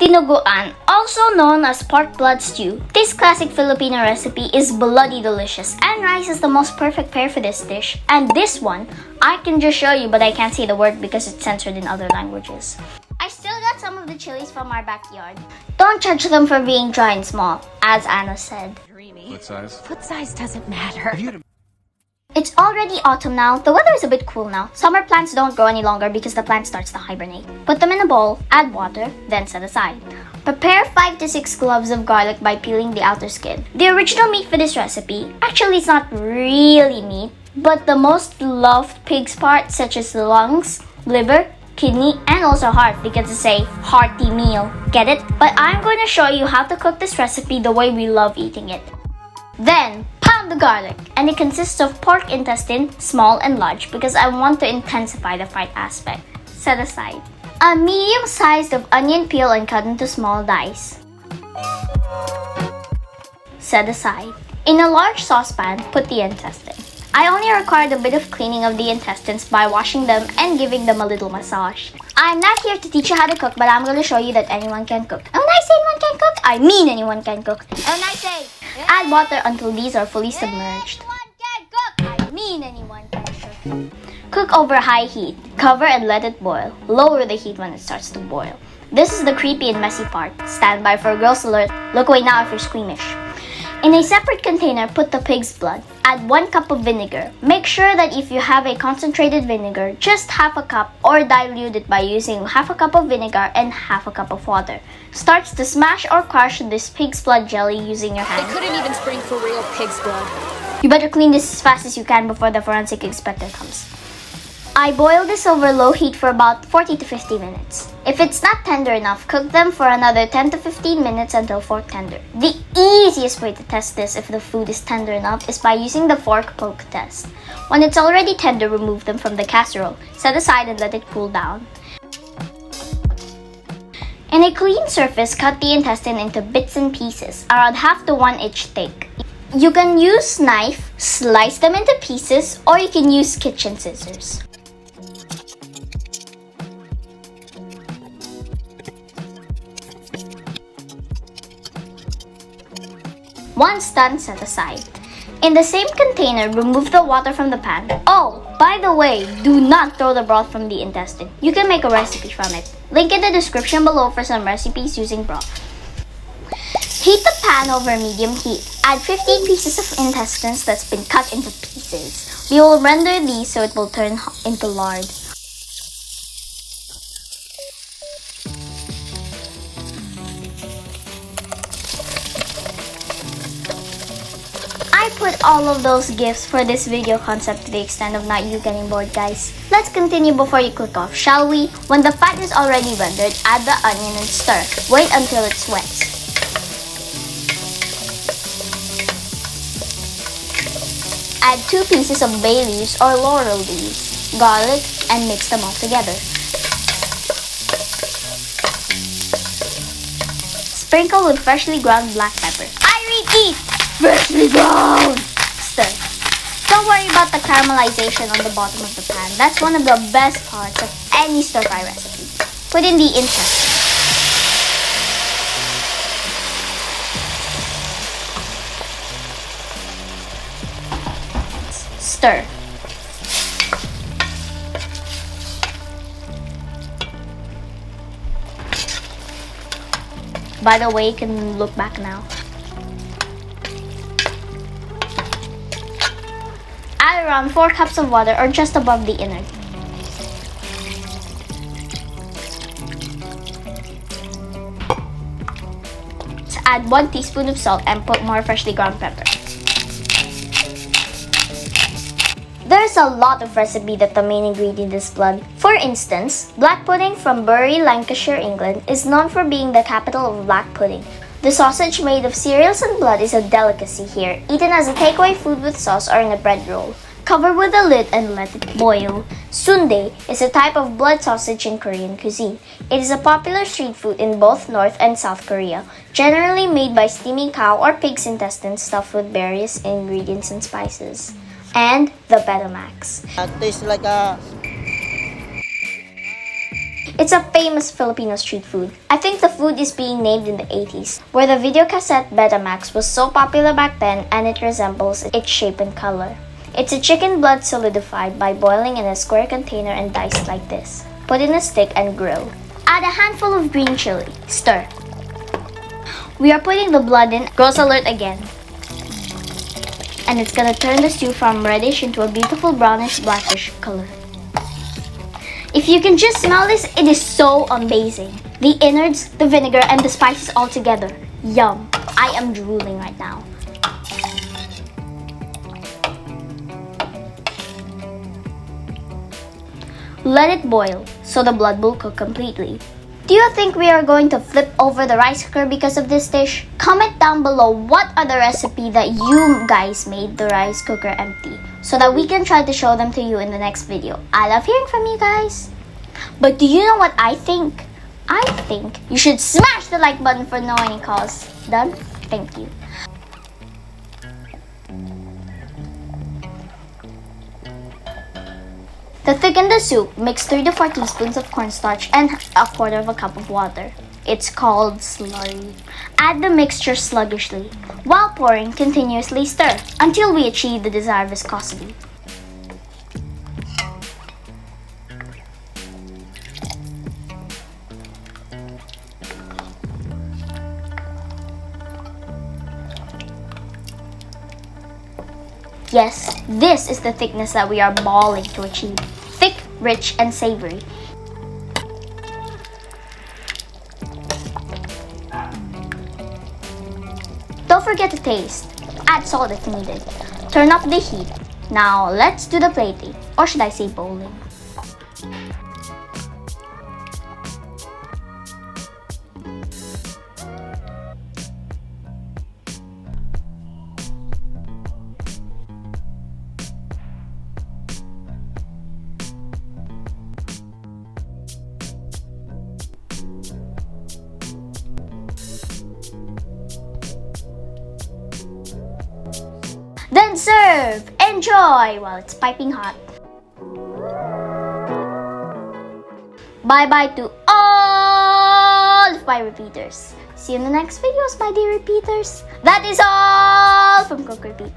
Dinuguan, also known as pork blood stew. This classic Filipino recipe is bloody delicious, and rice is the most perfect pair for this dish. And this one, I can just show you, but I can't say the word because it's censored in other languages. I still got some of the chilies from our backyard. Don't judge them for being dry and small, as Anna said. Foot size? Foot size doesn't matter. It's already autumn now. The weather is a bit cool now. Summer plants don't grow any longer because the plant starts to hibernate. Put them in a bowl, add water, then set aside. Prepare 5 to 6 cloves of garlic by peeling the outer skin. The original meat for this recipe, actually it's not really meat, but the most loved pig's parts such as the lungs, liver, kidney, and also heart because it's a hearty meal. Get it? But I'm going to show you how to cook this recipe the way we love eating it. Then, pound the garlic, and it consists of pork intestine, small and large, because I want to intensify the fright aspect. Set aside. A medium size of onion peel and cut into small dice. Set aside. In a large saucepan, put the intestine. I only required a bit of cleaning of the intestines by washing them and giving them a little massage. I'm not here to teach you how to cook, but I'm going to show you that anyone can cook. And when I say anyone can cook, I mean anyone can cook. And when I say add water until these are fully submerged. Anyone can cook! I mean anyone can cook. Cook over high heat. Cover and let it boil. Lower the heat when it starts to boil. This is the creepy and messy part. Stand by for a girl's alert. Look away now if you're squeamish. In a separate container, put the pig's blood. Add 1 cup of vinegar. Make sure that if you have a concentrated vinegar, just half a cup or dilute it by using half a cup of vinegar and half a cup of water. Start to smash or crush this pig's blood jelly using your hand. They couldn't even spring for real pig's blood. You better clean this as fast as you can before the forensic inspector comes. I boil this over low heat for about 40 to 50 minutes. If it's not tender enough, cook them for another 10 to 15 minutes until fork tender. The easiest way to test this if the food is tender enough is by using the fork poke test. When it's already tender, remove them from the casserole. Set aside and let it cool down. In a clean surface, cut the intestine into bits and pieces, around half to 1 inch thick. You can use knife, slice them into pieces, or you can use kitchen scissors. Once done, set aside. In the same container, remove the water from the pan. Oh, by the way, do not throw the broth from the intestine. You can make a recipe from it. Link in the description below for some recipes using broth. Heat the pan over medium heat. Add 15 pieces of intestines that's been cut into pieces. We will render these so it will turn into lard. I put all of those gifts for this video concept to the extent of not you getting bored, guys. Let's continue before you click off, shall we? When the fat is already rendered, add the onion and stir. Wait until it sweats. Add 2 pieces of bay leaves or laurel leaves, garlic, and mix them all together. Sprinkle with freshly ground black pepper. I repeat! Freshly ground! Stir. Don't worry about the caramelization on the bottom of the pan. That's one of the best parts of any stir-fry recipe. Put in the intestine. Stir. By the way, you can look back now. Add around 4 cups of water or just above the innard. Add 1 teaspoon of salt and put more freshly ground pepper. There's a lot of recipe that the main ingredient is blood. For instance, black pudding from Bury, Lancashire, England is known for being the capital of black pudding. The sausage made of cereals and blood is a delicacy here, eaten as a takeaway food with sauce or in a bread roll. Cover with a lid and let it boil. Sundae is a type of blood sausage in Korean cuisine. It is a popular street food in both North and South Korea, generally made by steaming cow or pig's intestines stuffed with various ingredients and spices. And the Betamax. Tastes like a It's a famous Filipino street food. I think the food is being named in the 80s, where the videocassette Betamax was so popular back then and it resembles its shape and color. It's a chicken blood solidified by boiling in a square container and diced like this. Put in a stick and grill. Add a handful of green chili. Stir. We are putting the blood in. Gross alert again. And it's gonna turn the stew from reddish into a beautiful brownish blackish color. If you can just smell this, it is so amazing. The innards, the vinegar, and the spices all together. Yum. I am drooling right now. Let it boil so the blood will cook completely. Do you think we are going to flip over the rice cooker because of this dish? Comment down below what are the recipe that you guys made the rice cooker empty so that we can try to show them to you in the next video. I love hearing from you guys. But do you know what I think? I think you should smash the like button for no any cause. Done? Thank you. To thicken the soup, mix 3 to 4 teaspoons of cornstarch and a quarter of a cup of water. It's called slurry. Add the mixture sluggishly. While pouring, continuously stir until we achieve the desired viscosity. Yes, this is the thickness that we are balling to achieve. Thick, rich, and savory. Don't forget to taste. Add salt if needed. Turn up the heat. Now let's do the plating, or should I say bowling. Then serve! Enjoy while it's piping hot. Bye-bye to all of my repeaters. See you in the next videos, my dear repeaters. That is all from Cook Repeat.